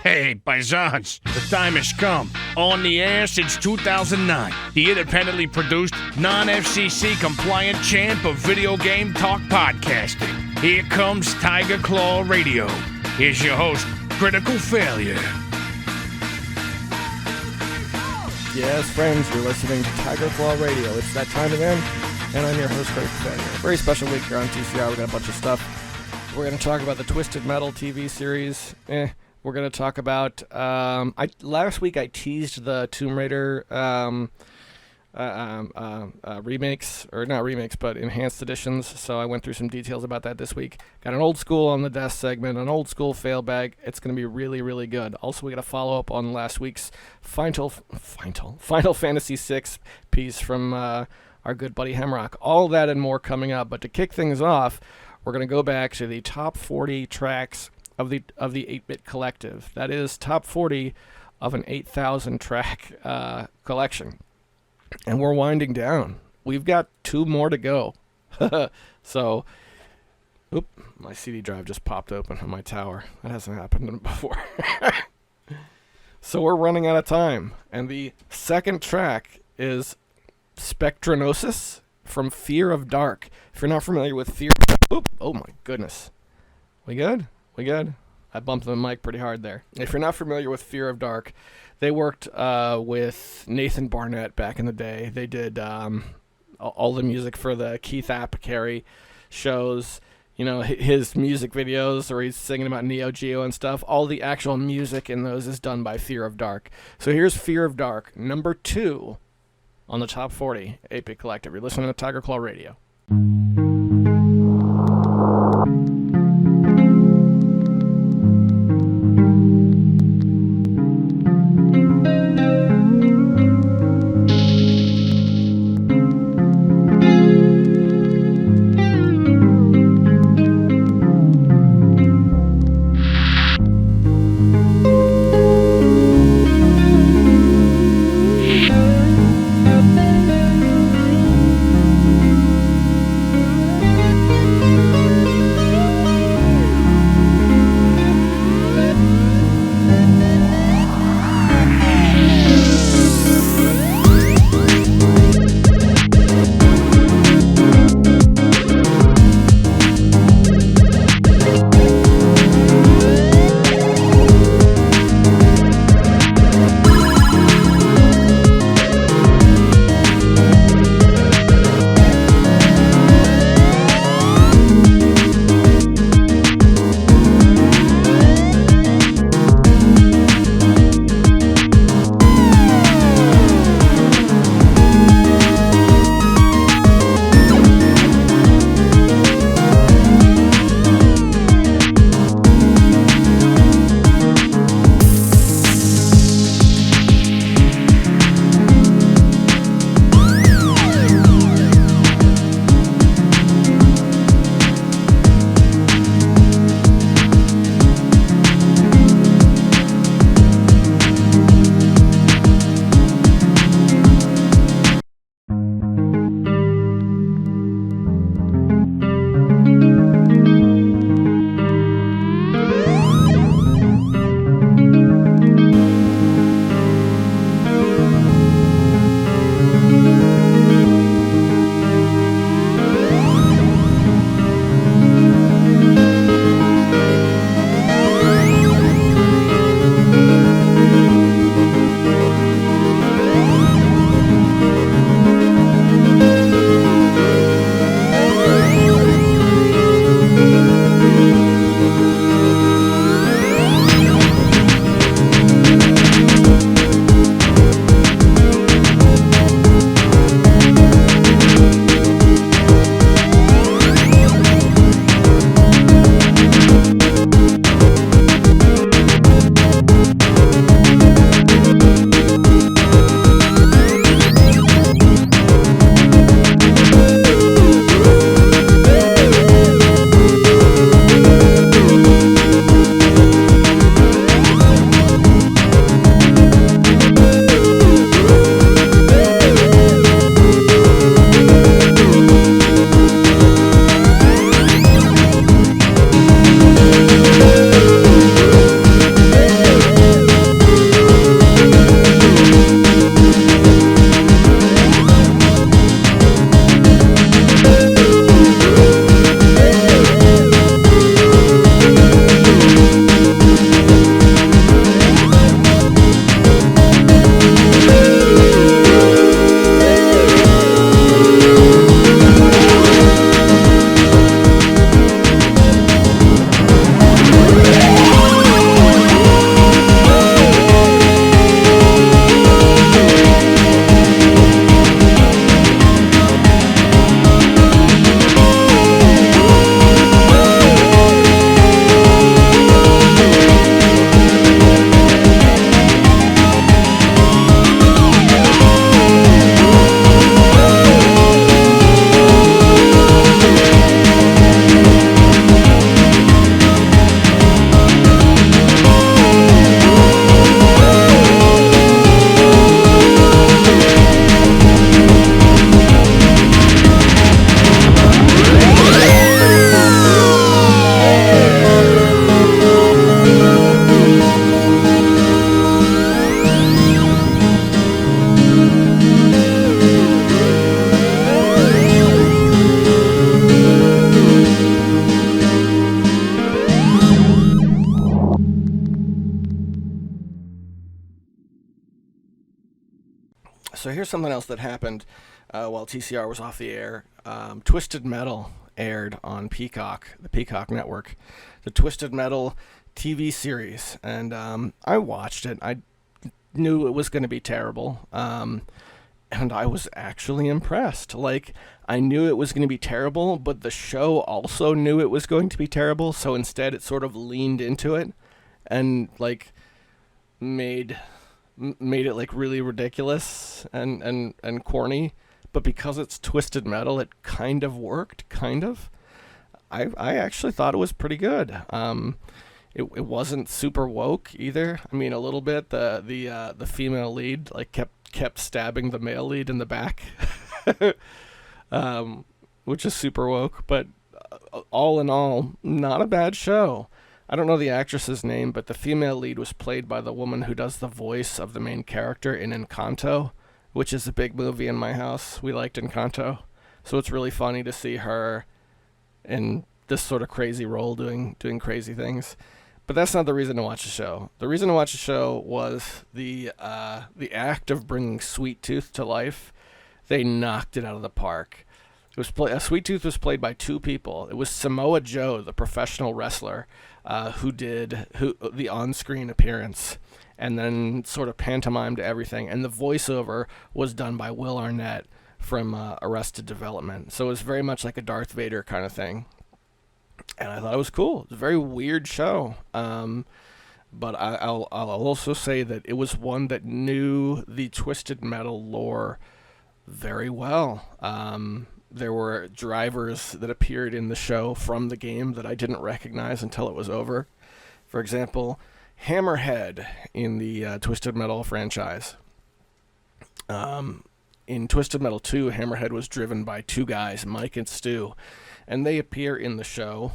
Hey, paisans, the time has come. On the air since 2009, the independently produced, non-FCC compliant champ of video game talk podcasting. Here comes Tiger Claw Radio. Here's your host, Critical Failure. Yes, friends, you're listening to Tiger Claw Radio. It's that time again, and I'm your host, Critical Failure. Very special week here on TCR. We got a bunch of stuff. We're going to talk about the Twisted Metal TV series. We're going to talk about, last week I teased the Tomb Raider remakes, or not remakes, but enhanced editions, so I went through some details about that this week. Got an old school on the desk segment, an old school fail bag. It's going to be really, really good. Also, we got a follow-up on last week's Final Fantasy VI piece from our good buddy Hemrock. All that and more coming up, but to kick things off, we're going to go back to the top 40 tracks of the 8-Bit Collective. That is top 40 of an 8,000 track collection. And we're winding down. We've got 2 more to go. So, my CD drive just popped open on my tower. That hasn't happened before. So we're running out of time. And the second track is Spectranosis from Fear of Dark. If you're not familiar with Fear of Dark... Oh my goodness. We good? We good? I bumped the mic pretty hard there. If you're not familiar with Fear of Dark, they worked with Nathan Barnett back in the day. They did all the music for the Keith Apicary shows, you know, his music videos, or he's singing about Neo Geo and stuff. All the actual music in those is done by Fear of Dark. So here's Fear of Dark, number 2 on the top 40 8-Bit Collective. You're listening to Tiger Claw Radio. So here's something else that happened while TCR was off the air. Twisted Metal aired on Peacock, the Peacock Network, the Twisted Metal TV series, and I watched it. I knew it was going to be terrible, and I was actually impressed. Like, I knew it was going to be terrible, but the show also knew it was going to be terrible, so instead it sort of leaned into it and, like, made it, like, really ridiculous and corny. But because it's Twisted Metal, it kind of worked, kind of. I actually thought it was pretty good. It wasn't super woke either. I mean, a little bit. The female lead like kept stabbing the male lead in the back, which is super woke. But all in all, not a bad show. I don't know the actress's name, but the female lead was played by the woman who does the voice of the main character in Encanto, which is a big movie in my house. We liked Encanto, so it's really funny to see her in this sort of crazy role doing crazy things. But that's not the reason to watch the show. The reason to watch the show was the act of bringing Sweet Tooth to life. They knocked it out of the park. It was Sweet Tooth was played by two people. It was Samoa Joe, the professional wrestler, who did the on-screen appearance, and then sort of pantomimed everything. And the voiceover was done by Will Arnett from Arrested Development. So it was very much like a Darth Vader kind of thing. And I thought it was cool. It was a very weird show. But I'll also say that it was one that knew the Twisted Metal lore very well. There were drivers that appeared in the show from the game that I didn't recognize until it was over. For example, Hammerhead in the Twisted Metal franchise. In Twisted Metal 2, Hammerhead was driven by two guys, Mike and Stu, and they appear in the show.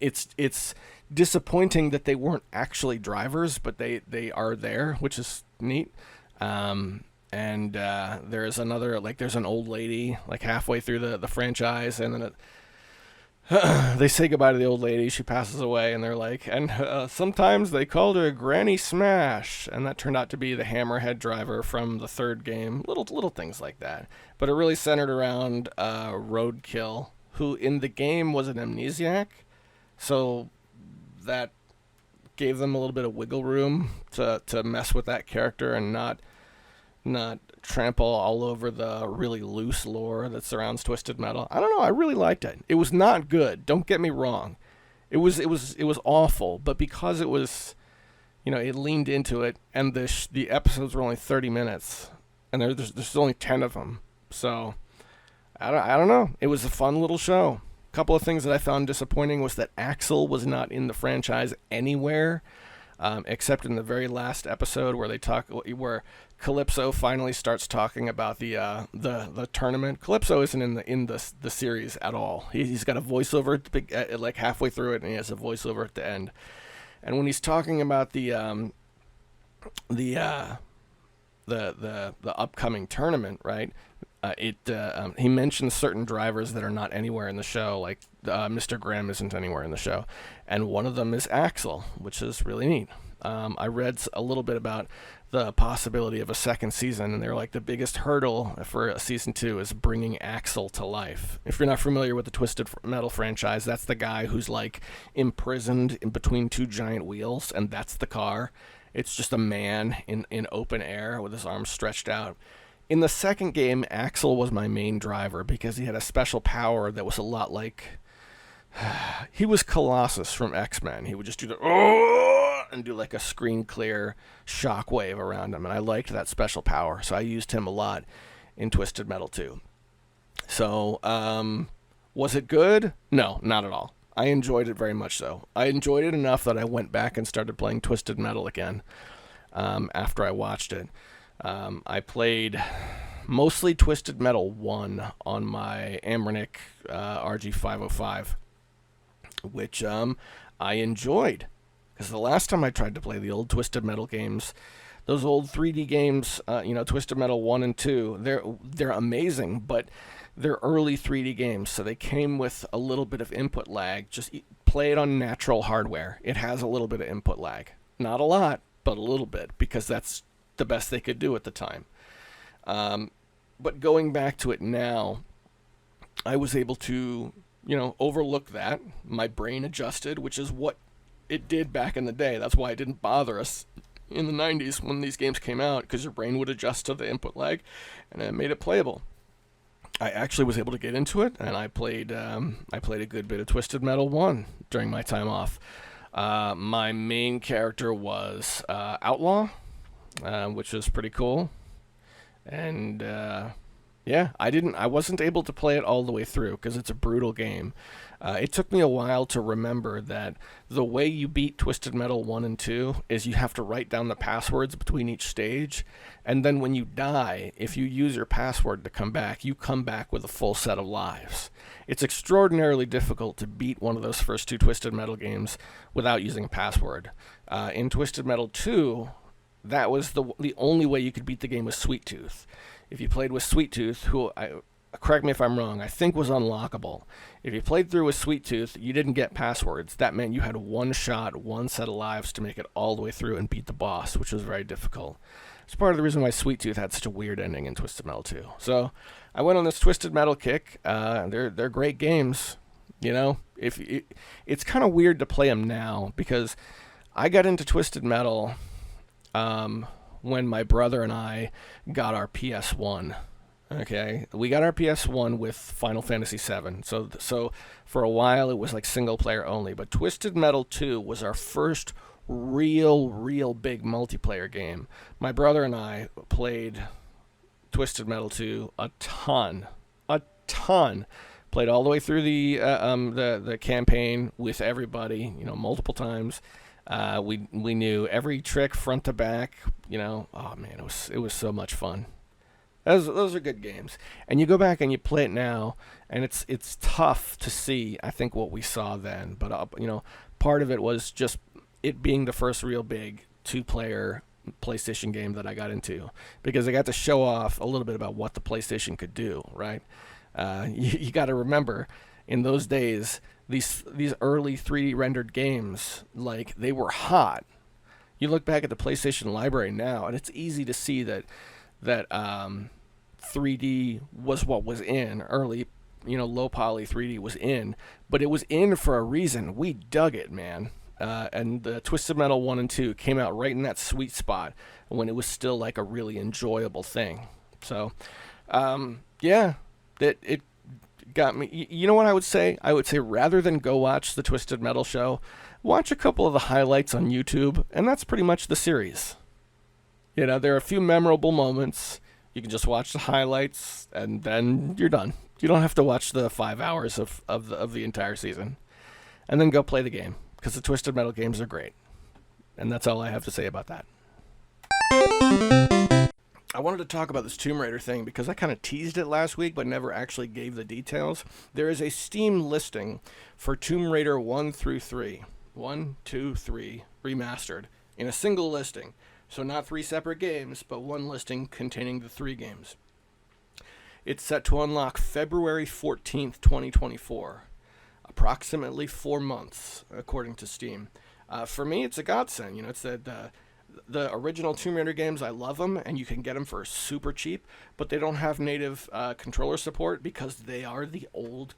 It's disappointing that they weren't actually drivers, but they are there, which is neat. And there's there's an old lady like halfway through the franchise, and then they say goodbye to the old lady. She passes away, and they're like, and sometimes they called her Granny Smash, and that turned out to be the Hammerhead driver from the third game. Little things like that, but it really centered around Roadkill, who in the game was an amnesiac, so that gave them a little bit of wiggle room to mess with that character and not trample all over the really loose lore that surrounds Twisted Metal. I don't know. I really liked it. It was not good. Don't get me wrong. It was awful. But because it was, it leaned into it, and the episodes were only 30 minutes, and there's only 10 of them. So I don't know. It was a fun little show. A couple of things that I found disappointing was that Axel was not in the franchise anywhere. Except in the very last episode where Calypso finally starts talking about the tournament. Calypso isn't in the series at all. He's got a voiceover like halfway through it, and he has a voiceover at the end. And when he's talking about the upcoming tournament, right? He mentions certain drivers that are not anywhere in the show, like Mr. Graham isn't anywhere in the show, and one of them is Axel, which is really neat. I read a little bit about the possibility of a second season, and they're like, the biggest hurdle for a season 2 is bringing Axel to life. If you're not familiar with the Twisted Metal franchise, that's the guy who's like imprisoned in between two giant wheels, and that's the car. It's just a man in open air with his arms stretched out. In the second game, Axel was my main driver because he had a special power that was a lot like... he was Colossus from X-Men. He would just do the... and do like a screen clear shockwave around him, and I liked that special power, so I used him a lot in Twisted Metal 2. So, was it good? No, not at all. I enjoyed it very much so. I enjoyed it enough that I went back and started playing Twisted Metal again after I watched it. I played mostly Twisted Metal 1 on my Amronic RG505, which I enjoyed. Because the last time I tried to play the old Twisted Metal games, those old 3D games, Twisted Metal 1 and 2, they're amazing, but they're early 3D games, so they came with a little bit of input lag. Just play it on natural hardware. It has a little bit of input lag. Not a lot, but a little bit, because that's the best they could do at the time. But going back to it now, I was able to, overlook that. My brain adjusted, which is what it did back in the day. That's why it didn't bother us in the 90s when these games came out, because your brain would adjust to the input lag, and it made it playable. I actually was able to get into it, and I played a good bit of Twisted Metal 1 during my time off. My main character was Outlaw, which was pretty cool. And I wasn't able to play it all the way through because it's a brutal game. It took me a while to remember that the way you beat Twisted Metal 1 and 2 is you have to write down the passwords between each stage, and then when you die, if you use your password to come back, you come back with a full set of lives. It's extraordinarily difficult to beat one of those first two Twisted Metal games without using a password. In Twisted Metal 2, that was the only way you could beat the game with Sweet Tooth. If you played with Sweet Tooth, who, correct me if I'm wrong, I think was unlockable. If you played through with Sweet Tooth, you didn't get passwords. That meant you had one shot, one set of lives to make it all the way through and beat the boss, which was very difficult. It's part of the reason why Sweet Tooth had such a weird ending in Twisted Metal 2. So I went on this Twisted Metal kick. They're great games. It's kind of weird to play them now because I got into Twisted Metal when my brother and I got our PS1. Okay, we got our PS1 with Final Fantasy VII. So for a while it was like single player only. But Twisted Metal 2 was our first real big multiplayer game. My brother and I played Twisted Metal 2 a ton. Played all the way through the campaign with everybody, multiple times. We knew every trick front to back. Oh man, it was so much fun. Those are good games. And you go back and you play it now, and it's tough to see, I think, what we saw then. But part of it was just it being the first real big two-player PlayStation game that I got into, because I got to show off a little bit about what the PlayStation could do. Right? You got to remember, in those days, these early 3D rendered games, like, they were hot. You look back at the PlayStation library now, and it's easy to see that 3D was what was in. Early, low poly 3D was in, but it was in for a reason. We dug it, man. And the Twisted Metal 1 and 2 came out right in that sweet spot when it was still like a really enjoyable thing. So, it got me. You know what I would say? I would say rather than go watch the Twisted Metal show, watch a couple of the highlights on YouTube, and that's pretty much the series. There are a few memorable moments. You can just watch the highlights, and then you're done. You don't have to watch the 5 hours of the entire season. And then go play the game, because the Twisted Metal games are great. And that's all I have to say about that. I wanted to talk about this Tomb Raider thing because I kind of teased it last week but never actually gave the details. There is a Steam listing for Tomb Raider 1 through 3. 1, 2, 3, remastered, in a single listing. So not 3 separate games, but one listing containing the 3 games. It's set to unlock February 14th, 2024. Approximately 4 months, according to Steam. For me, it's a godsend. It's the original Tomb Raider games, I love them, and you can get them for super cheap, but they don't have native controller support because they are the old,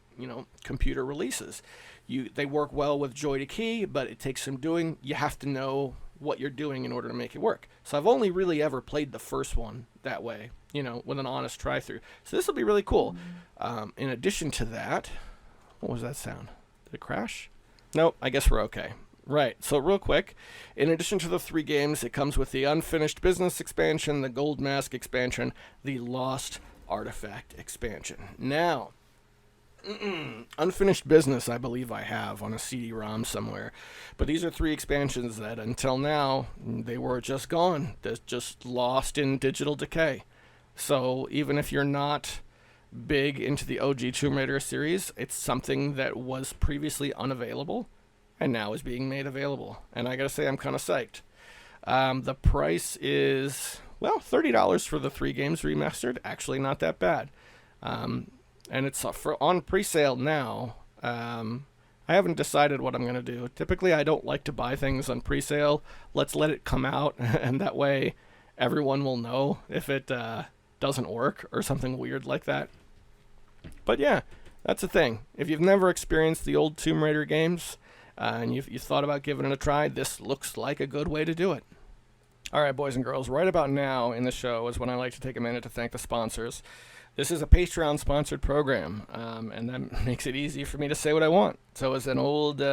computer releases. They work well with joy to key, but it takes some doing. You have to know what you're doing in order to make it work. So I've only really ever played the first one that way, with an honest try-through. So this will be really cool. In addition to that, what was that sound? Did it crash? Nope, I guess we're okay. Right, so real quick, in addition to the 3 games, it comes with the Unfinished Business expansion, the Gold Mask expansion, the Lost Artifact expansion. Now, Unfinished Business, I believe I have on a CD-ROM somewhere. But these are 3 expansions that, until now, they were just gone. They're just lost in digital decay. So even if you're not big into the OG Tomb Raider series, it's something that was previously unavailable and now is being made available. And I gotta say, I'm kind of psyched. The price is, $30 for the 3 games remastered. Actually, not that bad. And it's on pre-sale now. I haven't decided what I'm going to do. Typically, I don't like to buy things on pre-sale. Let's let it come out, and that way everyone will know if it doesn't work or something weird like that. But yeah, that's the thing. If you've never experienced the old Tomb Raider games and you've thought about giving it a try, this looks like a good way to do it. All right, boys and girls, right about now in the show is when I like to take a minute to thank the sponsors. This is a Patreon-sponsored program, and that makes it easy for me to say what I want. So as an old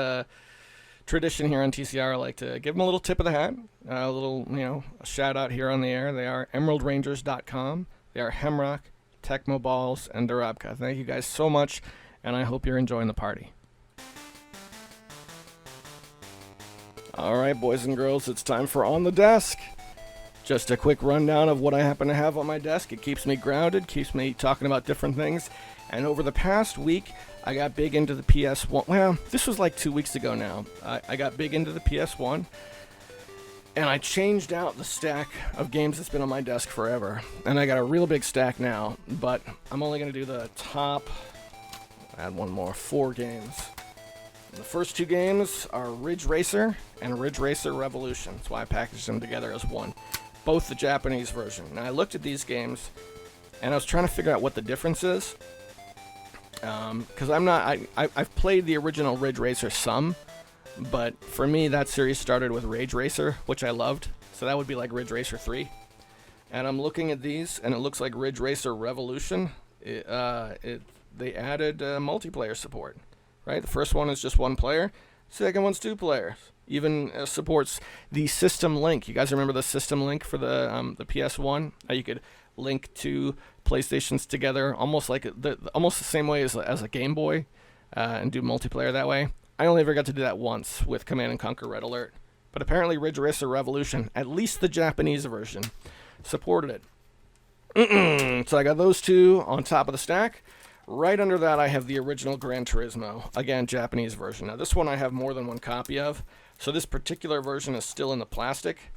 tradition here on TCR, I like to give them a little tip of the hat, a little, a shout-out here on the air. They are EmeraldRangers.com. They are Hemrock, Tecmo Balls, and Durabka. Thank you guys so much, and I hope you're enjoying the party. All right, boys and girls, it's time for On the Desk. Just a quick rundown of what I happen to have on my desk. It keeps me grounded, keeps me talking about different things. And over the past week, I got big into the PS1. Well, this was like 2 weeks ago now. I got big into the PS1, and I changed out the stack of games that's been on my desk forever. And I got a real big stack now, but I'm only going to do the top, add one more, 4 games. The first 2 games are Ridge Racer and Ridge Racer Revolution. That's why I packaged them together as one. Both the Japanese version. Now, I looked at these games, and I was trying to figure out what the difference is. Because I've played the original Ridge Racer some, but for me, that series started with Rage Racer, which I loved. So that would be like Ridge Racer 3. And I'm looking at these, and it looks like Ridge Racer Revolution. They added multiplayer support. Right, the first one is just 1 player. Second one's 2 players. Even supports the system link. You guys remember the system link for the PS1? You could link 2 PlayStations together, almost like almost the same way as a Game Boy, and do multiplayer that way. I only ever got to do that once with Command and Conquer Red Alert, but apparently Ridge Racer Revolution, at least the Japanese version, supported it. So I got those 2 on top of the stack. Right under that, I have the original Gran Turismo, again, Japanese version. Now, this one I have more than 1 copy of, so this particular version is still in the plastic.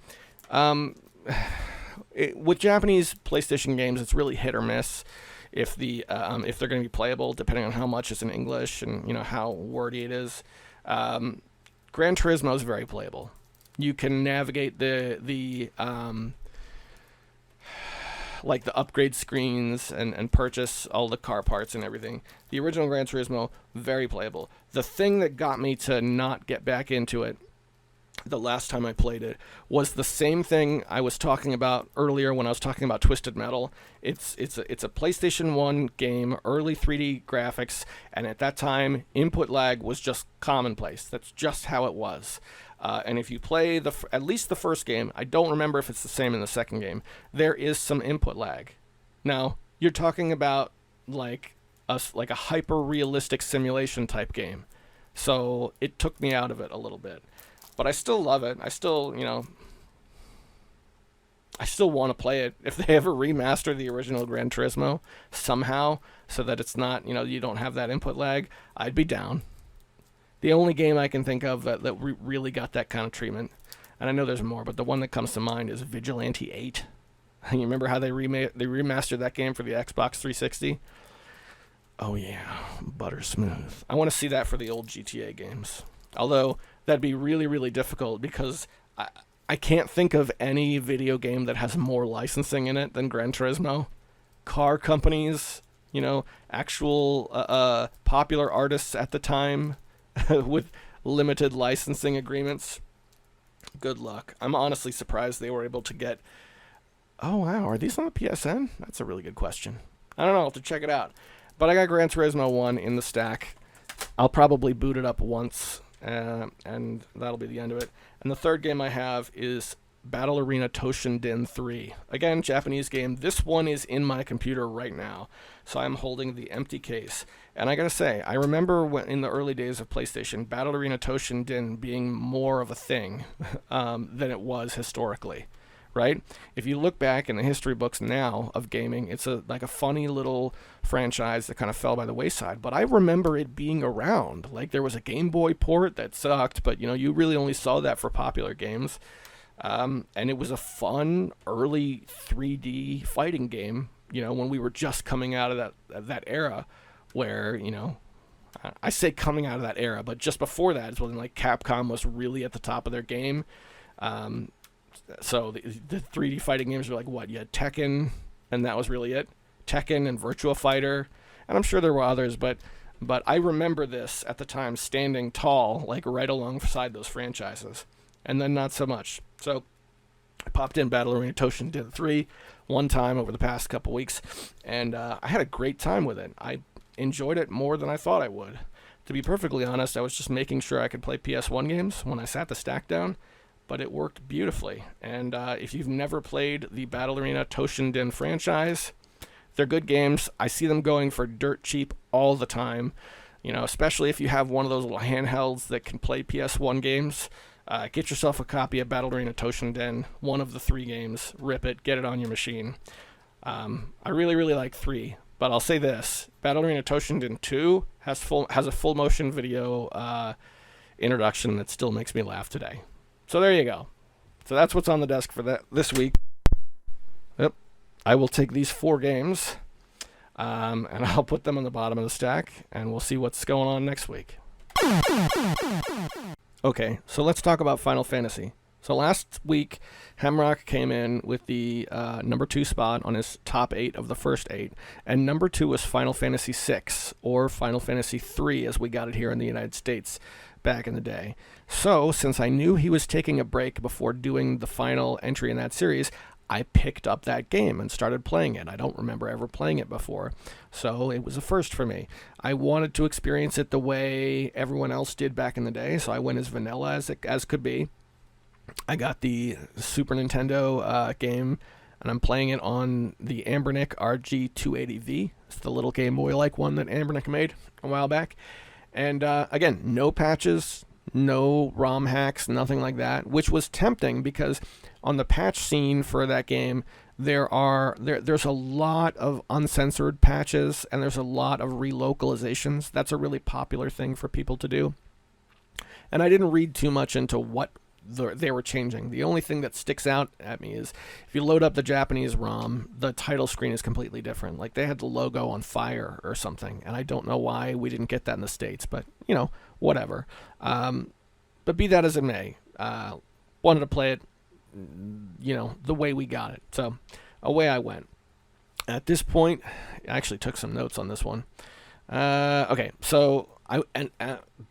With Japanese PlayStation games, it's really hit or miss if they're going to be playable, depending on how much is in English and how wordy it is. Gran Turismo is very playable. You can navigate the upgrade screens and purchase all the car parts and everything. The original Gran Turismo, very playable. The thing that got me to not get back into it the last time I played it was the same thing I was talking about earlier when I was talking about Twisted Metal. It's a PlayStation 1 game, early 3D graphics, and at that time, input lag was just commonplace. That's just how it was. And if you play at least the first game, I don't remember if it's the same in the second game, there is some input lag. Now, you're talking about like a hyper-realistic simulation type game. So it took me out of it a little bit. But I still love it. I still want to play it. If they ever remaster the original Gran Turismo somehow so that it's not, you don't have that input lag, I'd be down. The only game I can think of that really got that kind of treatment, and I know there's more, but the one that comes to mind is Vigilante 8. You remember how they remastered that game for the Xbox 360? Oh yeah, butter smooth. I want to see that for the old GTA games. Although that'd be really, really difficult because I can't think of any video game that has more licensing in it than Gran Turismo. Car companies, actual popular artists at the time with limited licensing agreements. Good luck. I'm honestly surprised they were able to get... Oh, wow. Are these on the PSN? That's a really good question. I don't know. I'll have to check it out. But I got Gran Turismo 1 in the stack. I'll probably boot it up once, and that'll be the end of it. And the third game I have is Battle Arena Toshinden 3. Again, Japanese game. This one is in my computer right now, so I'm holding the empty case. And I gotta say, I remember when in the early days of PlayStation, Battle Arena Toshinden being more of a thing than it was historically. Right? If you look back in the history books now of gaming, it's like a funny little franchise that kind of fell by the wayside. But I remember it being around. Like there was a Game Boy port that sucked, but you really only saw that for popular games. And it was a fun early 3D fighting game. When we were just coming out of that era, where I say coming out of that era, but just before that is when like Capcom was really at the top of their game. So the 3D fighting games were like what? You had Tekken, and that was really it. Tekken and Virtua Fighter, and I'm sure there were others, but I remember this at the time standing tall, like right alongside those franchises, and then not so much. So I popped in Battle Arena Toshinden 3 one time over the past couple weeks, and I had a great time with it. I enjoyed it more than I thought I would. To be perfectly honest, I was just making sure I could play PS1 games when I sat the stack down, but it worked beautifully. And if you've never played the Battle Arena Toshinden franchise, they're good games. I see them going for dirt cheap all the time, especially if you have one of those little handhelds that can play PS1 games. Get yourself a copy of Battle Arena Toshinden, one of the 3 games. Rip it, get it on your machine. I really, really like 3, but I'll say this. Battle Arena Toshinden 2 has a full motion video introduction that still makes me laugh today. So there you go. So that's what's on the desk for this week. Yep. I will take these 4 games, and I'll put them on the bottom of the stack, and we'll see what's going on next week. Okay, so let's talk about Final Fantasy. So last week, Hemrock came in with the number 2 spot on his top 8 of the first 8, and number 2 was Final Fantasy 6, or Final Fantasy 3 as we got it here in the United States back in the day. So, since I knew he was taking a break before doing the final entry in that series, I picked up that game and started playing it. I don't remember ever playing it before, so it was a first for me. I wanted to experience it the way everyone else did back in the day, so I went as vanilla as could be. I got the Super Nintendo game, and I'm playing it on the Anbernic RG280V. It's the little Game Boy-like one that Anbernic made a while back. And again, no patches, no ROM hacks, nothing like that, which was tempting because on the patch scene for that game, there's a lot of uncensored patches and there's a lot of relocalizations. That's a really popular thing for people to do. And I didn't read too much into what they were changing. The only thing that sticks out at me is if you load up the Japanese ROM, the title screen is completely different. Like they had the logo on fire or something, and I don't know why we didn't get that in the States, but whatever. But be that as it may, wanted to play it, the way we got it. So away I went. At this point, I actually took some notes on this one. Okay, so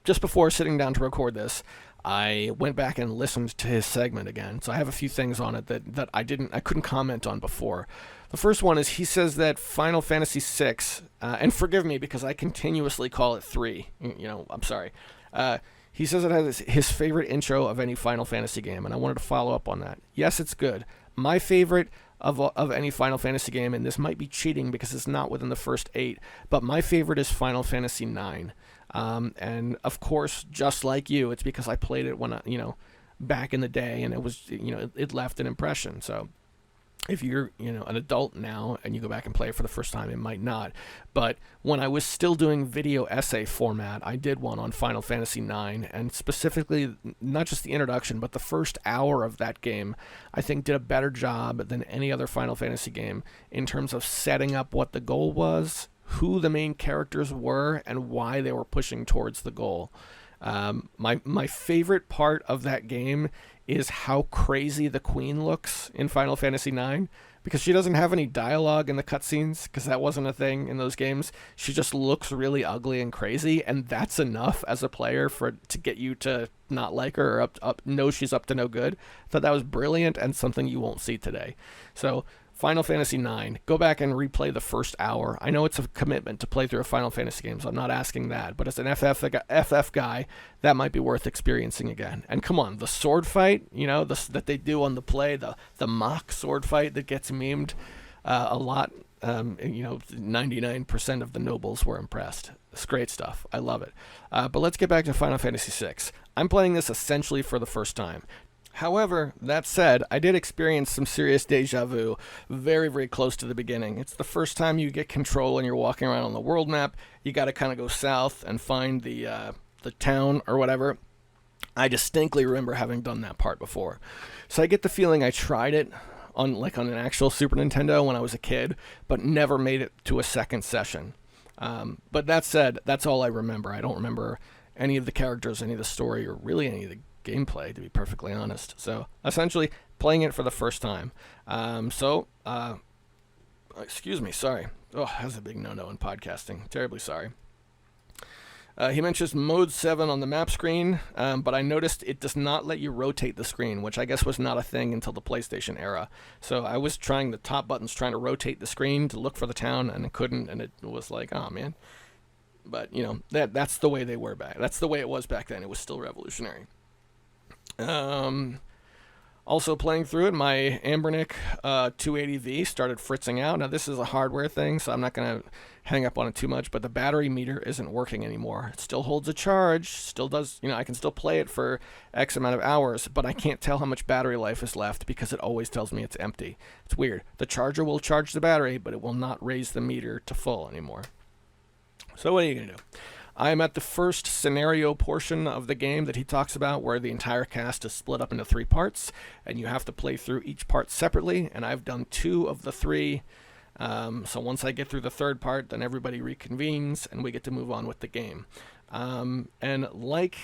just before sitting down to record this, I went back and listened to his segment again. So I have a few things on it that I couldn't comment on before. The first one is he says that Final Fantasy VI, and forgive me because I continuously call it 3. I'm sorry. He says it has his favorite intro of any Final Fantasy game, and I wanted to follow up on that. Yes, it's good. My favorite of any Final Fantasy game, and this might be cheating because it's not within the first 8, but my favorite is Final Fantasy IX. And of course, just like you, it's because I played it when back in the day, and it was, it left an impression. So if you're, an adult now and you go back and play it for the first time, it might not. But when I was still doing video essay format, I did one on Final Fantasy IX, and specifically not just the introduction, but the first hour of that game, I think did a better job than any other Final Fantasy game in terms of setting up what the goal was, who the main characters were, and why they were pushing towards the goal. My favorite part of that game is how crazy the Queen looks in Final Fantasy IX, because she doesn't have any dialogue in the cutscenes, because that wasn't a thing in those games. She just looks really ugly and crazy, and that's enough as a player to get you to not like her or know she's up to no good. I thought that was brilliant and something you won't see today. So Final Fantasy IX, go back and replay the first hour. I know it's a commitment to play through a Final Fantasy game, so I'm not asking that. But as an FF guy, that might be worth experiencing again. And come on, the sword fight, that they do on the play, the mock sword fight that gets memed a lot. 99% of the nobles were impressed. It's great stuff. I love it. But let's get back to Final Fantasy VI. I'm playing this essentially for the first time. However, that said, I did experience some serious deja vu very, very close to the beginning. It's the first time you get control and you're walking around on the world map. You got to kind of go south and find the town or whatever. I distinctly remember having done that part before. So I get the feeling I tried it on an actual Super Nintendo when I was a kid, but never made it to a second session. But that said, that's all I remember. I don't remember any of the characters, any of the story, or really any of the gameplay, to be perfectly honest. So essentially playing it for the first time. Excuse me, sorry. Oh, that's a big no-no in podcasting. Terribly sorry. He mentions Mode 7 on the map screen, but I noticed it does not let you rotate the screen, which I guess was not a thing until the PlayStation era. So I was trying the top buttons, trying to rotate the screen to look for the town, and it couldn't, and it was like, oh, man. But, that's the way they were back. That's the way it was back then. It was still revolutionary. Also playing through it, my Ambernic 280V started fritzing out. Now, this is a hardware thing, so I'm not going to hang up on it too much, but the battery meter isn't working anymore. It still holds a charge, still does, I can still play it for X amount of hours, but I can't tell how much battery life is left because it always tells me it's empty. It's weird. The charger will charge the battery, but it will not raise the meter to full anymore. So what are you going to do? I'm at the first scenario portion of the game that he talks about where the entire cast is split up into 3 parts, and you have to play through each part separately, and I've done 2 of the 3. So once I get through the 3rd part, then everybody reconvenes, and we get to move on with the game. And like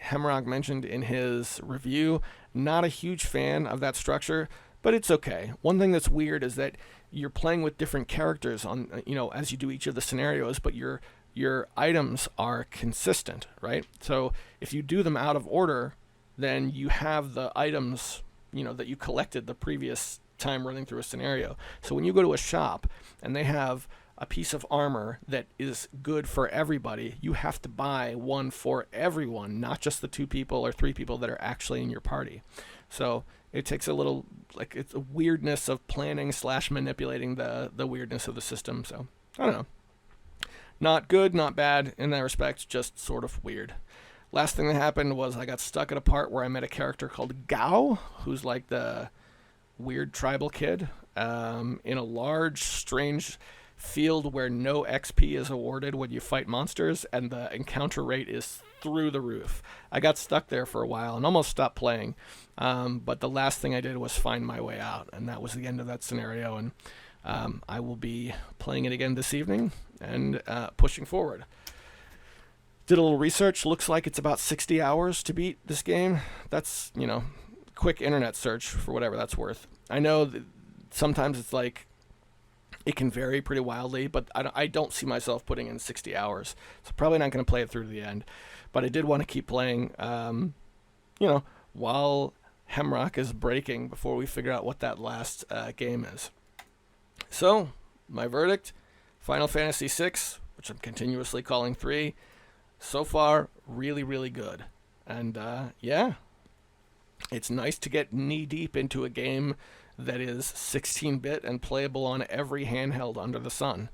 Hemrock mentioned in his review, not a huge fan of that structure, but it's okay. One thing that's weird is that you're playing with different characters on, as you do each of the scenarios, but your items are consistent, right? So if you do them out of order, then you have the items, that you collected the previous time running through a scenario. So when you go to a shop and they have a piece of armor that is good for everybody, you have to buy one for everyone, not just the 2 people or 3 people that are actually in your party. So it takes a little, it's a weirdness of planning / manipulating the weirdness of the system. So I don't know. Not good, not bad in that respect, just sort of weird. Last thing that happened was I got stuck at a part where I met a character called Gao, who's like the weird tribal kid, in a large, strange field where no XP is awarded when you fight monsters, and the encounter rate is through the roof. I got stuck there for a while and almost stopped playing, but the last thing I did was find my way out, and that was the end of that scenario, and I will be playing it again this evening and pushing forward. Did a little research. Looks like it's about 60 hours to beat this game. That's, quick internet search for whatever that's worth. I know that sometimes it's like it can vary pretty wildly, but I don't see myself putting in 60 hours. So probably not going to play it through to the end. But I did want to keep playing, while Hemrock is breaking before we figure out what that last game is. So, my verdict, Final Fantasy VI, which I'm continuously calling 3, so far, really, really good. And, it's nice to get knee-deep into a game that is 16-bit and playable on every handheld under the sun.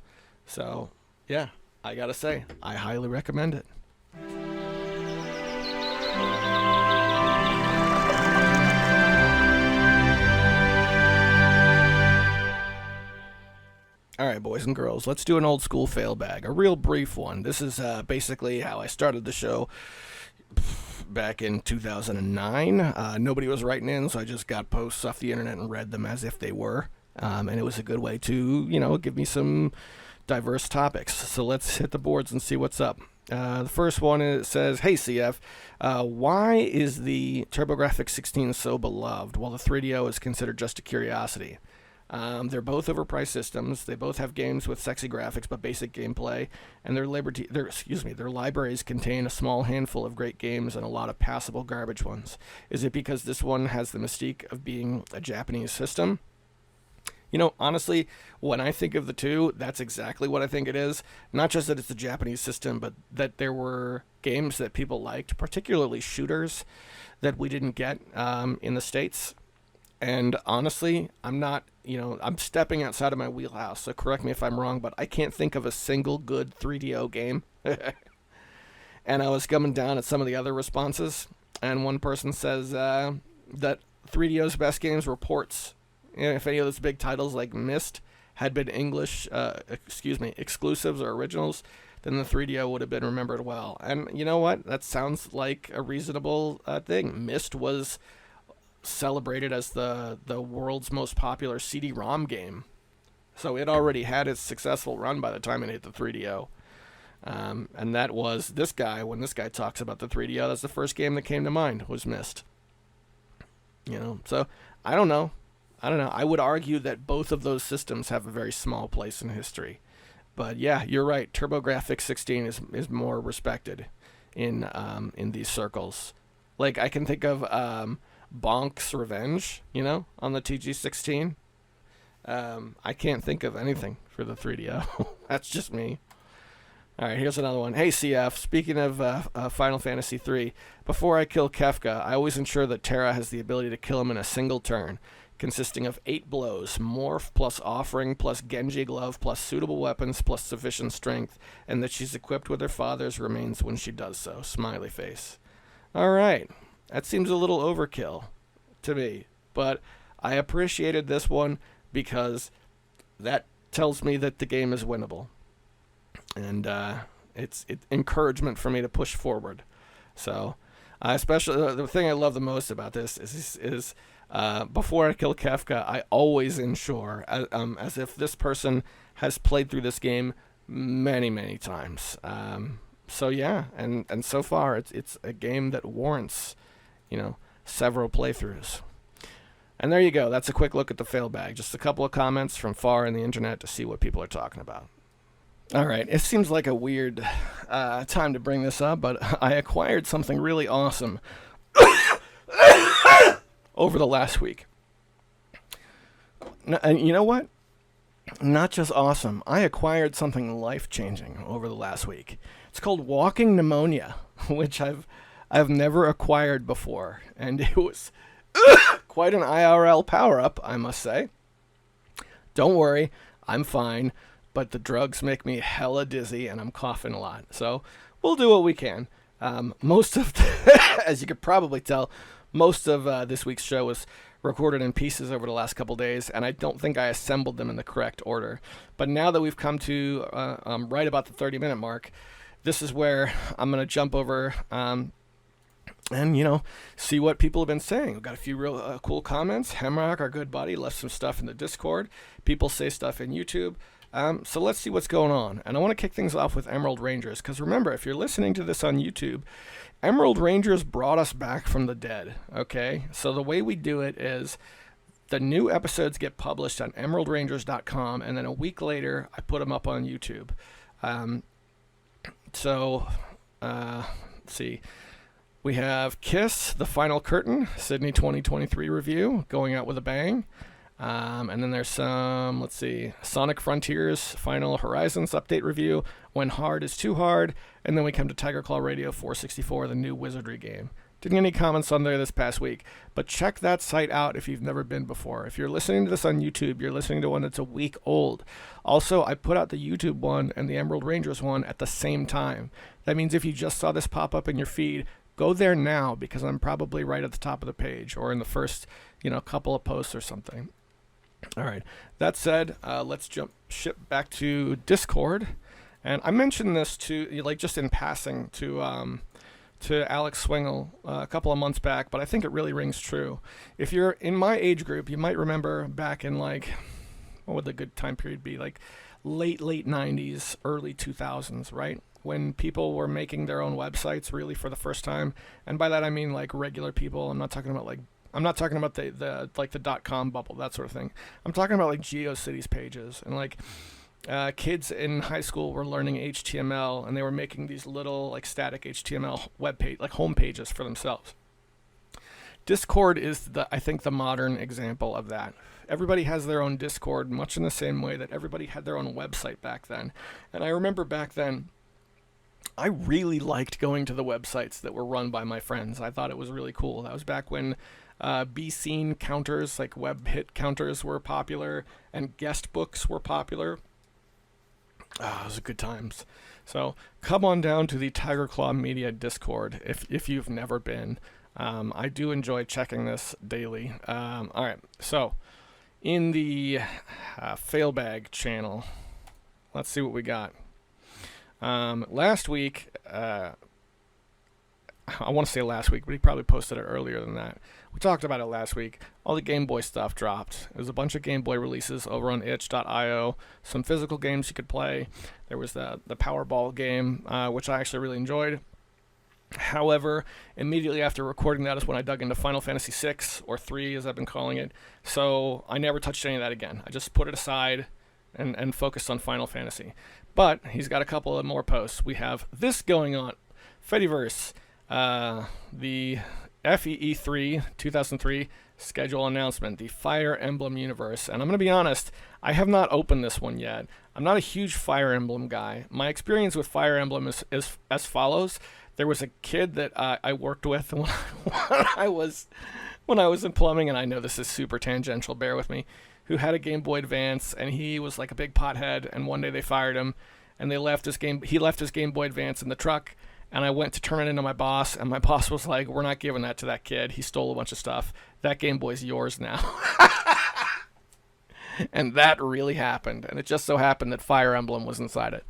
So, yeah, I gotta say, I highly recommend it. All right, boys and girls, let's do an old school fail bag, a real brief one. This is basically how I started the show back in 2009. Nobody was writing in, so I just got posts off the internet and read them as if they were. And it was a good way to, give me some diverse topics. So let's hit the boards and see what's up. The first one says, "Hey CF, why is the TurboGrafx-16 so beloved while the 3DO is considered just a curiosity? They're both overpriced systems. They both have games with sexy graphics but basic gameplay, and their libraries contain a small handful of great games and a lot of passable garbage ones. Is it because this one has the mystique of being a Japanese system?" Honestly, when I think of the two, that's exactly what I think it is. Not just that it's a Japanese system, but that there were games that people liked, particularly shooters, that we didn't get in the States. And honestly, I'm not, I'm stepping outside of my wheelhouse, so correct me if I'm wrong, but I can't think of a single good 3DO game. And I was coming down at some of the other responses, and one person says that 3DO's best games were ports. If any of those big titles like Myst had been exclusives or originals, then the 3DO would have been remembered well. And you know what? That sounds like a reasonable thing. Myst was celebrated as the world's most popular CD-ROM game. So it already had its successful run by the time it hit the 3DO. And that was this guy, when this guy talks about the 3DO, that's the first game that came to mind, was Myst. So I don't know. I don't know. I would argue that both of those systems have a very small place in history. But yeah, you're right. TurboGrafx 16 is more respected in these circles. Like I can think of Bonk's Revenge, on the TG16. I can't think of anything for the 3DO. That's just me. All right, here's another one. Hey, CF, speaking of Final Fantasy III, before I kill Kefka, I always ensure that Terra has the ability to kill him in a single turn, consisting of 8 blows, morph plus offering plus Genji glove plus suitable weapons plus sufficient strength, and that she's equipped with her father's remains when she does so. Smiley face. All right, that seems a little overkill to me, but I appreciated this one because that tells me that the game is winnable. And it's encouragement for me to push forward. So, especially the thing I love the most about this is before I kill Kefka, I always ensure, as if this person has played through this game many, many times. So yeah, and so far it's a game that warrants, several playthroughs. And there you go. That's a quick look at the fail bag. Just a couple of comments from far in the internet to see what people are talking about. All right, it seems like a weird time to bring this up, but I acquired something really awesome over the last week. And you know what? Not just awesome. I acquired something life-changing over the last week. It's called walking pneumonia, which I've never acquired before, and it was quite an IRL power-up, I must say. Don't worry, I'm fine. But the drugs make me hella dizzy and I'm coughing a lot. So we'll do what we can. As you could probably tell, most of this week's show was recorded in pieces over the last couple days, and I don't think I assembled them in the correct order. But now that we've come to right about the 30-minute mark, this is where I'm going to jump over and, see what people have been saying. We've got a few real cool comments. Hemrock, our good buddy, left some stuff in the Discord. People say stuff in YouTube. So let's see what's going on. And I want to kick things off with Emerald Rangers, because remember, if you're listening to this on YouTube, Emerald Rangers brought us back from the dead, okay? So the way we do it is the new episodes get published on emeraldrangers.com, and then a week later, I put them up on YouTube. Let's see. We have Kiss, The Final Curtain, Sydney 2023 review, going out with a bang. And then there's some, Sonic Frontiers Final Horizons update review, When Hard is Too Hard, and then we come to Tiger Claw Radio 464, the new Wizardry game. Didn't get any comments on there this past week, but check that site out if you've never been before. If you're listening to this on YouTube, you're listening to one that's a week old. Also, I put out the YouTube one and the Emerald Rangers one at the same time. That means if you just saw this pop up in your feed, go there now, because I'm probably right at the top of the page or in the first, couple of posts or something. All right. That said, let's ship back to Discord, and I mentioned this to just in passing to Alex Swingle a couple of months back, but I think it really rings true. If you're in my age group, you might remember back in what would the good time period be? Like late 90s, early 2000s, right? When people were making their own websites really for the first time, and by that I mean like regular people. I'm not talking about the .com bubble, that sort of thing. I'm talking about like GeoCities pages, and kids in high school were learning HTML, and they were making these little static HTML web page, home pages for themselves. Discord is I think the modern example of that. Everybody has their own Discord, much in the same way that everybody had their own website back then. And I remember back then, I really liked going to the websites that were run by my friends. I thought it was really cool. That was back when B-Scene counters, like web hit counters, were popular, and guest books were popular. Those are good times. So come on down to the Tiger Claw Media Discord if you've never been. I do enjoy checking this daily. All right, so in the Failbag channel, let's see what we got. Last week, I want to say last week, but he probably posted it earlier than that. We talked about it last week. All the Game Boy stuff dropped. There was a bunch of Game Boy releases over on itch.io. Some physical games you could play. There was the Powerball game, which I actually really enjoyed. However, immediately after recording that is when I dug into Final Fantasy VI, or 3 as I've been calling it. So I never touched any of that again. I just put it aside and focused on Final Fantasy. But he's got a couple of more posts. We have this going on. Fediverse, the FEE3 2003 schedule announcement, the Fire Emblem universe. And I'm going to be honest, I have not opened this one yet. I'm not a huge Fire Emblem guy. My experience with Fire Emblem is as follows. There was a kid that I worked with when I was in plumbing, and I know this is super tangential, bear with me, who had a Game Boy Advance, and he was like a big pothead, and one day they fired him, and he left his Game Boy Advance in the truck, and I went to turn it into my boss, and my boss was like, we're not giving that to that kid. He stole a bunch of stuff. That Game Boy's yours now. And that really happened, and it just so happened that Fire Emblem was inside it.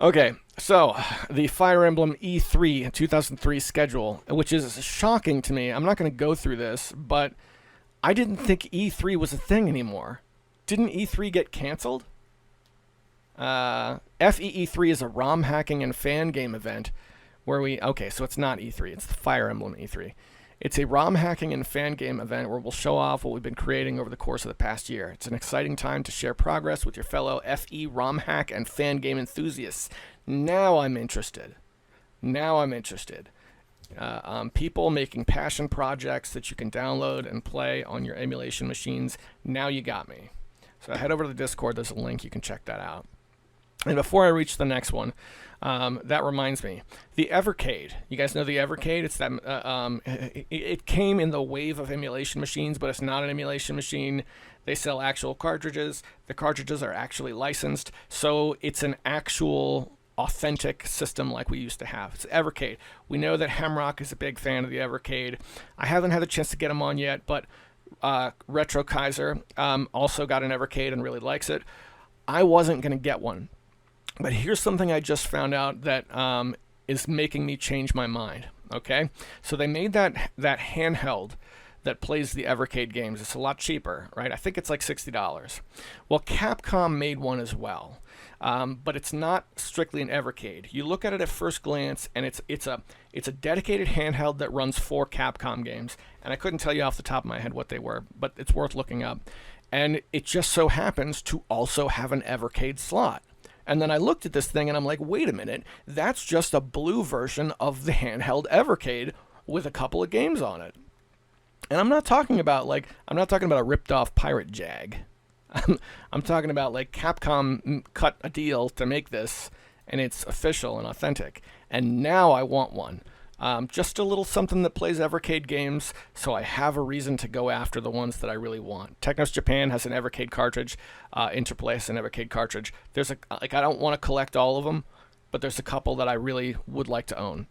Okay, so the Fire Emblem E3 2003 schedule, which is shocking to me. I'm not going to go through this, but I didn't think E3 was a thing anymore. Didn't E3 get canceled? FEE3 is a ROM hacking and fan game event where okay, so it's not E3, it's the Fire Emblem E3. It's a ROM hacking and fan game event where we'll show off what we've been creating over the course of the past year. It's an exciting time to share progress with your fellow FE ROM hack and fan game enthusiasts. Now I'm interested. People making passion projects that you can download and play on your emulation machines. Now you got me. So head over to the Discord. There's a link. You can check that out. And before I reach the next one, that reminds me, the Evercade. You guys know the Evercade? It's that it came in the wave of emulation machines, but it's not an emulation machine. They sell actual cartridges. The cartridges are actually licensed, so it's an actual authentic system like we used to have. It's Evercade. We know that Hemrock is a big fan of the Evercade. I haven't had the chance to get him on yet, but Retro Kaiser also got an Evercade and really likes it. I wasn't going to get one. But here's something I just found out that is making me change my mind, okay? So they made that handheld that plays the Evercade games. It's a lot cheaper, right? I think it's like $60. Well, Capcom made one as well, but it's not strictly an Evercade. You look at it at first glance, and it's a dedicated handheld that runs 4 Capcom games, and I couldn't tell you off the top of my head what they were, but it's worth looking up. And it just so happens to also have an Evercade slot. And then I looked at this thing and I'm like, wait a minute, that's just a blue version of the handheld Evercade with a couple of games on it. And I'm not talking about a ripped off Pirate Jag. I'm talking about like Capcom cut a deal to make this, and it's official and authentic. And now I want one. Just a little something that plays Evercade games, so I have a reason to go after the ones that I really want. Technos Japan has an Evercade cartridge. Interplay has an Evercade cartridge. I don't want to collect all of them, but there's a couple that I really would like to own.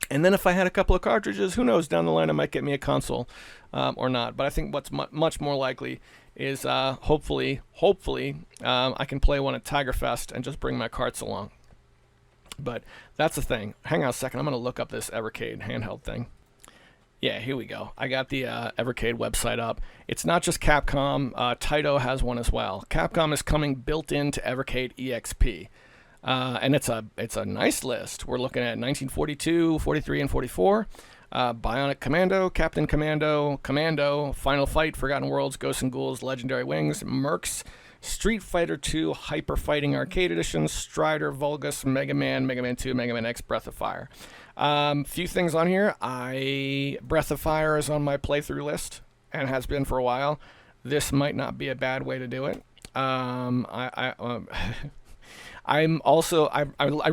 And then if I had a couple of cartridges, who knows, down the line I might get me a console or not. But I think what's much more likely is hopefully I can play one at Tiger Fest and just bring my carts along. But that's the thing. Hang on a second. I'm going to look up this Evercade handheld thing. Yeah, here we go. I got the Evercade website up. It's not just Capcom. Taito has one as well. Capcom is coming built into Evercade EXP. And it's a nice list. We're looking at 1942, 43, and 44. Bionic Commando, Captain Commando, Commando, Final Fight, Forgotten Worlds, Ghosts and Ghouls, Legendary Wings, Mercs, Street Fighter 2, Hyper Fighting Arcade Edition, Strider, Vulgus, Mega Man, Mega Man 2, Mega Man X, Breath of Fire. Few things on here. Breath of Fire is on my playthrough list and has been for a while. This might not be a bad way to do it. I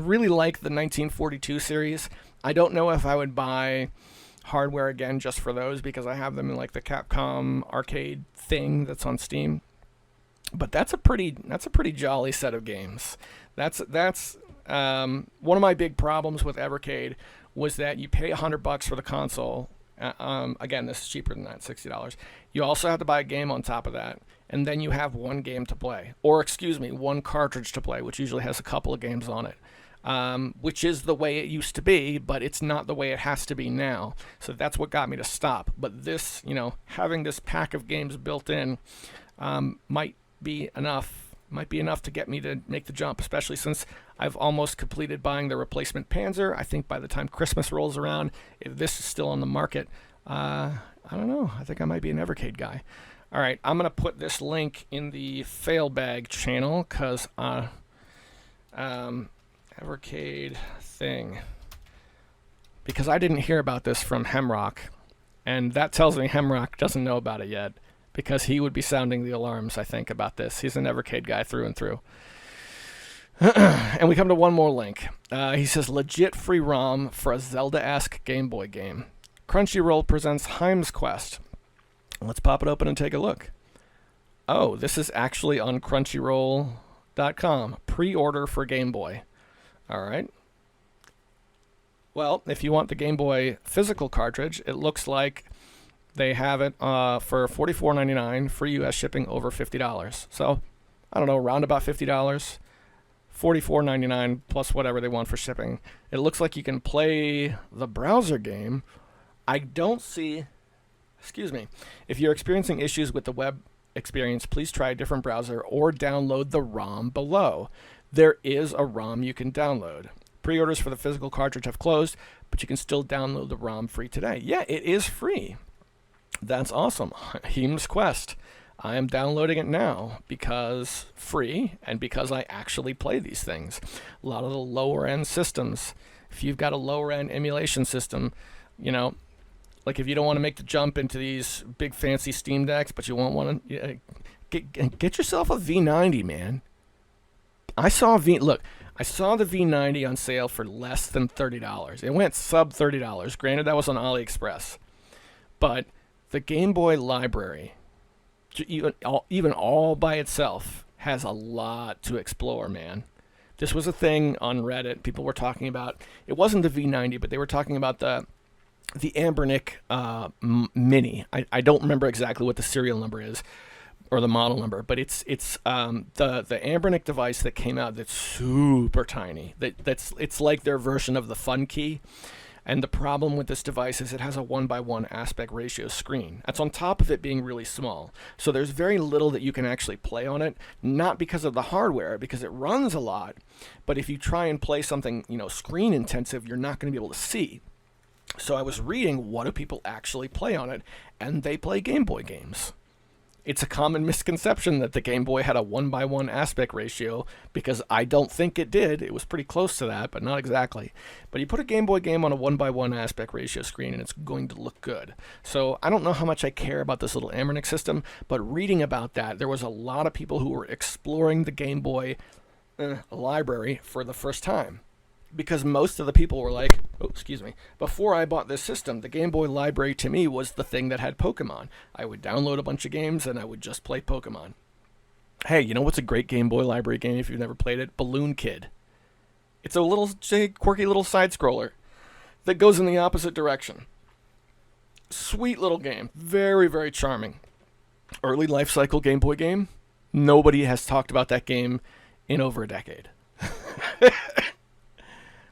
really like the 1942 series. I don't know if I would buy hardware again just for those because I have them in like the Capcom arcade thing that's on Steam. But that's a pretty jolly set of games. That's one of my big problems with Evercade was that you pay $100 for the console. Again, this is cheaper than that, $60. You also have to buy a game on top of that, and then you have one game to play, or one cartridge to play, which usually has a couple of games on it, which is the way it used to be, but it's not the way it has to be now. So that's what got me to stop. But this, having this pack of games built in, might be enough Might be enough to get me to make the jump, especially since I've almost completed buying the replacement Panzer. I think by the time Christmas rolls around, if this is still on the market, I don't know. I think I might be an Evercade guy. All right, I'm going to put this link in the Failbag channel because Evercade thing. Because I didn't hear about this from Hemrock, and that tells me Hemrock doesn't know about it yet, because he would be sounding the alarms, I think, about this. He's an Evercade guy through and through. And we come to one more link. He says, legit free ROM for a Zelda-esque Game Boy game. Crunchyroll presents Heim's Quest. Let's pop it open and take a look. Oh, this is actually on Crunchyroll.com. Pre-order for Game Boy. All right. Well, if you want the Game Boy physical cartridge, it looks like they have it for $44.99, free U.S. shipping over $50. So, I don't know, around about $50. $44.99 plus whatever they want for shipping. It looks like you can play the browser game. I don't see... Excuse me. If you're experiencing issues with the web experience, please try a different browser or download the ROM below. There is a ROM you can download. Pre-orders for the physical cartridge have closed, but you can still download the ROM free today. Yeah, it is free. That's awesome. Heim's Quest. I am downloading it now because free and because I actually play these things. A lot of the lower end systems, if you've got a lower end emulation system, you know, like if you don't want to make the jump into these big fancy Steam Decks, but you won't want to get yourself a V90, man. I saw the V90 on sale for less than $30. It went sub $30. Granted, that was on AliExpress, but the Game Boy library, even all by itself, has a lot to explore, man. This was a thing on Reddit. People were talking about, it wasn't the V90, but they were talking about the Ambernick Mini. I don't remember exactly what the serial number is or the model number, but it's the Ambernick device that came out that's super tiny. It's like their version of the Fun Key. And the problem with this device is it has a 1:1 aspect ratio screen. That's on top of it being really small. So there's very little that you can actually play on it, not because of the hardware, because it runs a lot. But if you try and play something, screen intensive, you're not going to be able to see. So I was reading, what do people actually play on it? And they play Game Boy games. It's a common misconception that the Game Boy had a 1:1 aspect ratio, because I don't think it did. It was pretty close to that, but not exactly. But you put a Game Boy game on a 1:1 aspect ratio screen and it's going to look good. So I don't know how much I care about this little Ambernick system, but reading about that, there was a lot of people who were exploring the Game Boy library for the first time. Because most of the people were like, before I bought this system, the Game Boy library to me was the thing that had Pokemon. I would download a bunch of games and I would just play Pokemon. Hey, you know what's a great Game Boy library game if you've never played it? Balloon Kid. It's a little quirky little side-scroller that goes in the opposite direction. Sweet little game. Very, very charming. Early life cycle Game Boy game. Nobody has talked about that game in over a decade.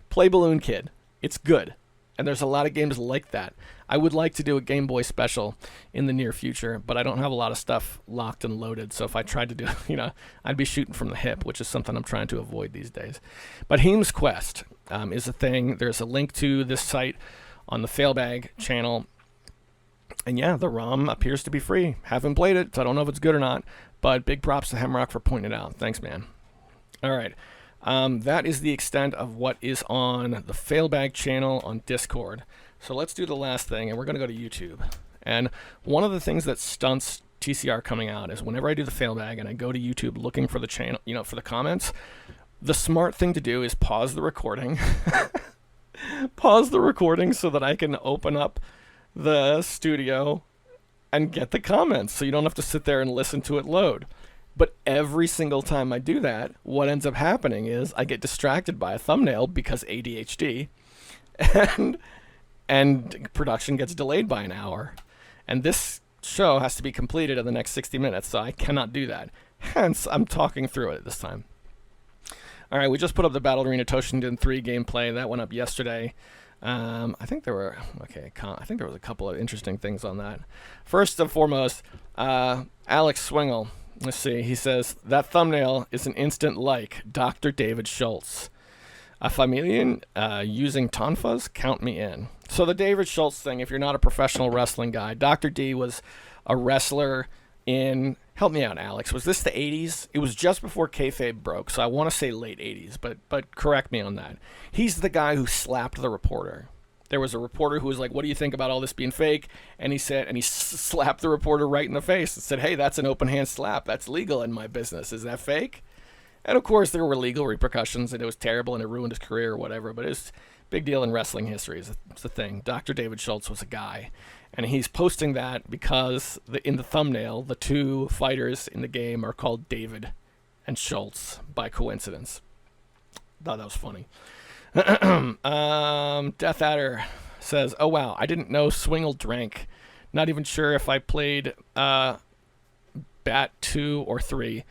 Play Balloon Kid. It's good. And there's a lot of games like that. I would like to do a Game Boy special in the near future, but I don't have a lot of stuff locked and loaded. So if I tried to do, I'd be shooting from the hip, which is something I'm trying to avoid these days. But Heim's Quest is a thing. There's a link to this site on the Failbag channel. And yeah, the ROM appears to be free. Haven't played it, so I don't know if it's good or not. But big props to Hemrock for pointing it out. Thanks, man. All right. That is the extent of what is on the Failbag channel on Discord. So let's do the last thing, and we're going to go to YouTube. And one of the things that stunts TCR coming out is whenever I do the Failbag and I go to YouTube looking for the channel, for the comments, the smart thing to do is pause the recording. Pause the recording so that I can open up the studio and get the comments, so you don't have to sit there and listen to it load. But every single time I do that, what ends up happening is I get distracted by a thumbnail because ADHD, and production gets delayed by an hour. And this show has to be completed in the next 60 minutes, so I cannot do that. Hence, I'm talking through it this time. All right, we just put up the Battle Arena Toshinden 3 gameplay. That went up yesterday. I think there was a couple of interesting things on that. First and foremost, Alex Swingle, Let's see. He says, that thumbnail is an instant like, Dr. David Schultz. A familian using tonfas? Count me in. So the David Schultz thing, if you're not a professional wrestling guy, Dr. D was a wrestler in, help me out, Alex, was this the 80s? It was just before kayfabe broke, so I want to say late 80s, but correct me on that. He's the guy who slapped the reporter. There was a reporter who was like, what do you think about all this being fake? And he said, and he slapped the reporter right in the face and said, hey, that's an open hand slap. That's legal in my business. Is that fake? And of course, there were legal repercussions, and it was terrible, and it ruined his career or whatever, but it's a big deal in wrestling history. It's a thing. Dr. David Schultz was a guy, and he's posting that because in the thumbnail, the two fighters in the game are called David and Schultz by coincidence. Thought that was funny. Death Adder says, oh wow, I didn't know Swingle drank. Not even sure if I played Bat 2 or 3,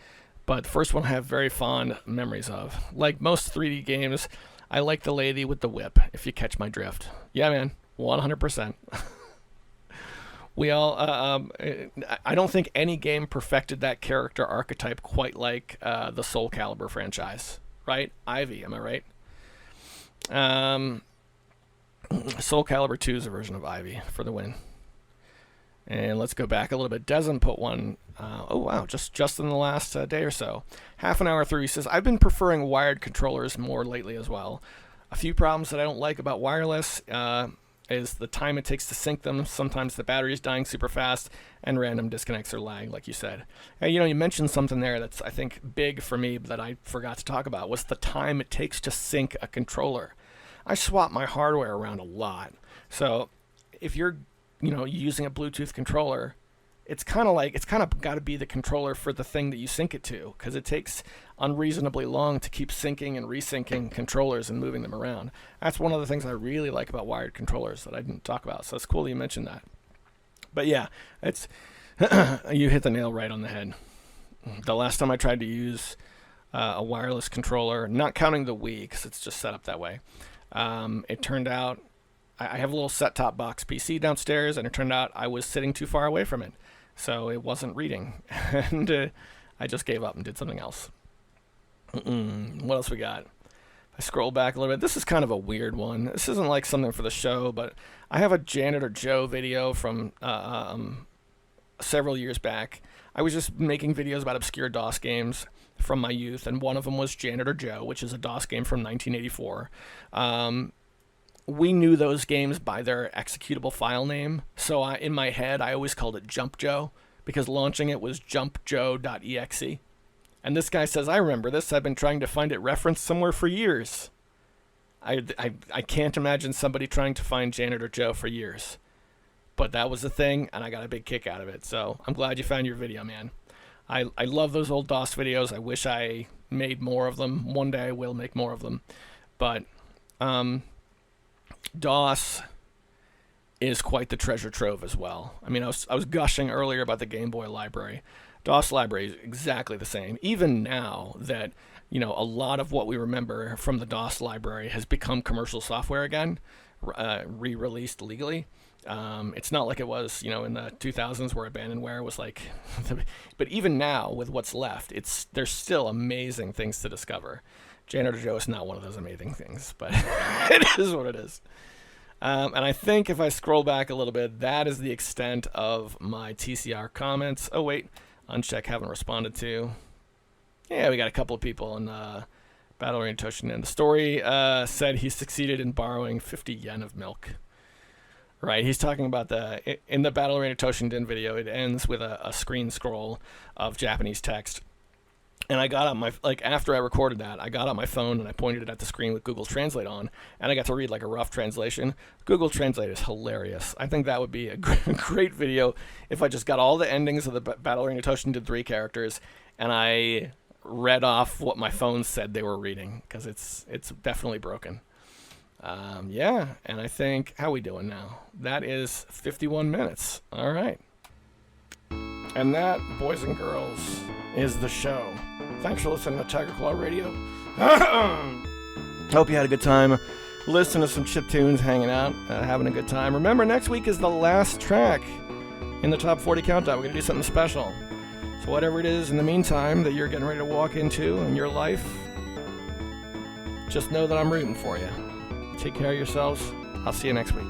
but the first one I have very fond memories of. Like most 3D games, I like the lady with the whip, if you catch my drift. Yeah, man, 100%. We all, I don't think any game perfected that character archetype quite like the Soul Calibur franchise, right? Ivy, am I right? Soul Calibur 2 is a version of Ivy for the win. And let's go back a little bit. Desmond put one, oh wow, just in the last day or so. Half an hour through, he says, I've been preferring wired controllers more lately as well. A few problems that I don't like about wireless is the time it takes to sync them. Sometimes the battery's dying super fast, and random disconnects or lag, like you said. And, you mentioned something there that's, I think, big for me that I forgot to talk about, was the time it takes to sync a controller. I swap my hardware around a lot. So if you're, using a Bluetooth controller, it's kind of got to be the controller for the thing that you sync it to, because it takes unreasonably long to keep syncing and resyncing controllers and moving them around. That's one of the things I really like about wired controllers that I didn't talk about. So it's cool that you mentioned that. But yeah, it's you hit the nail right on the head. The last time I tried to use a wireless controller, not counting the Wii because it's just set up that way, it turned out I have a little set-top box PC downstairs, and it turned out I was sitting too far away from it, so it wasn't reading, and I just gave up and did something else. What else we got? If I scroll back a little bit, this is kind of a weird one. This isn't like something for the show, but I have a Janitor Joe video from several years back. I was just making videos about obscure DOS games from my youth, and one of them was Janitor Joe, which is a DOS game from 1984. We knew those games by their executable file name, so in my head I always called it Jump Joe, because launching it was jumpjoe.exe. And this guy says, I remember this, I've been trying to find it referenced somewhere for years. I can't imagine somebody trying to find Janitor Joe for years. But that was the thing, and I got a big kick out of it, so I'm glad you found your video, man. I love those old DOS videos. I wish I made more of them. One day I will make more of them. But DOS is quite the treasure trove as well. I mean, I was gushing earlier about the Game Boy library. DOS library is exactly the same. Even now that, a lot of what we remember from the DOS library has become commercial software again, re-released legally. It's not like it was, in the 2000s where abandonware was like, but even now with what's left, there's still amazing things to discover. Janitor Joe is not one of those amazing things, but it is what it is. And I think if I scroll back a little bit, that is the extent of my TCR comments. Oh, wait. Uncheck haven't responded to. Yeah, we got a couple of people in Battle Arena Toshinden. The story said he succeeded in borrowing 50 yen of milk. Right, he's talking about in the Battle Arena Toshinden video, it ends with a screen scroll of Japanese text. And I got on after I recorded that, I got on my phone and I pointed it at the screen with Google Translate on, and I got to read like a rough translation. Google Translate is hilarious. I think that would be a great video if I just got all the endings of the Battle Arena Toshinden 3 characters, and I read off what my phone said they were reading, because it's definitely broken. Yeah, and I think, how are we doing now? That is 51 minutes. All right. And that, boys and girls, is the show. Thanks for listening to Tiger Claw Radio. Hope you had a good time listening to some chip tunes, hanging out, having a good time. Remember, next week is the last track in the Top 40 Countdown. We're going to do something special. So whatever it is in the meantime that you're getting ready to walk into in your life, just know that I'm rooting for you. Take care of yourselves. I'll see you next week.